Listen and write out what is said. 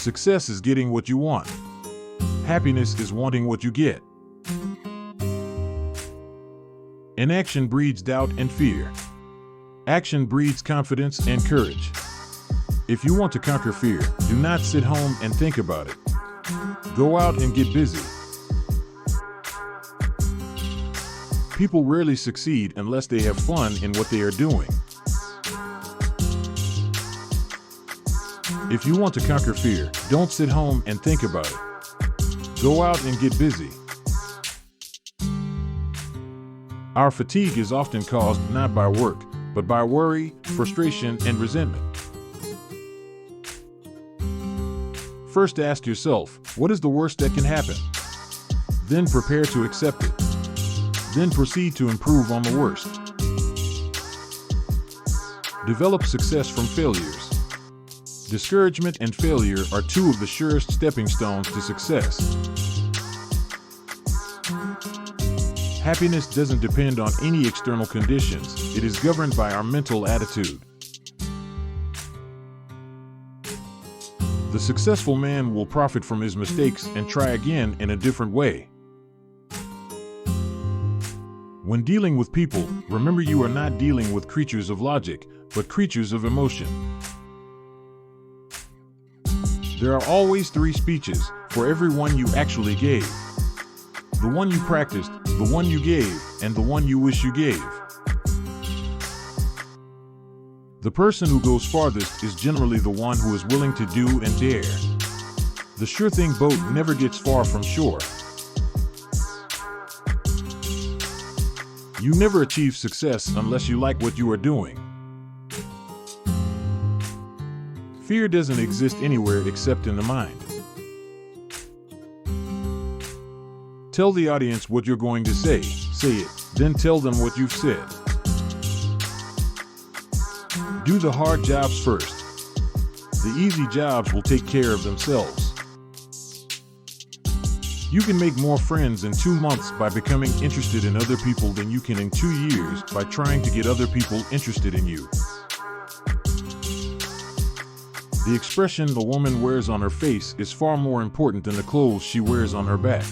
Success is getting what you want. Happiness is wanting what you get. Inaction breeds doubt and fear. Action breeds confidence and courage. If you want to conquer fear, do not sit home and think about it. Go out and get busy. People rarely succeed unless they have fun in what they are doing. If you want to conquer fear, don't sit home and think about it. Go out and get busy. Our fatigue is often caused not by work, but by worry, frustration, and resentment. First ask yourself, what is the worst that can happen? Then prepare to accept it. Then proceed to improve on the worst. Develop success from failures. Discouragement and failure are two of the surest stepping stones to success. Happiness doesn't depend on any external conditions. It is governed by our mental attitude. The successful man will profit from his mistakes and try again in a different way. When dealing with people, remember you are not dealing with creatures of logic, but creatures of emotion. There are always 3 speeches for every one you actually gave. The one you practiced, the one you gave, and the one you wish you gave. The person who goes farthest is generally the one who is willing to do and dare. The sure thing boat never gets far from shore. You never achieve success unless you like what you are doing. Fear doesn't exist anywhere except in the mind. Tell the audience what you're going to say. Say it, then tell them what you've said. Do the hard jobs first. The easy jobs will take care of themselves. You can make more friends in 2 months by becoming interested in other people than you can in 2 years by trying to get other people interested in you. The expression a woman wears on her face is far more important than the clothes she wears on her back.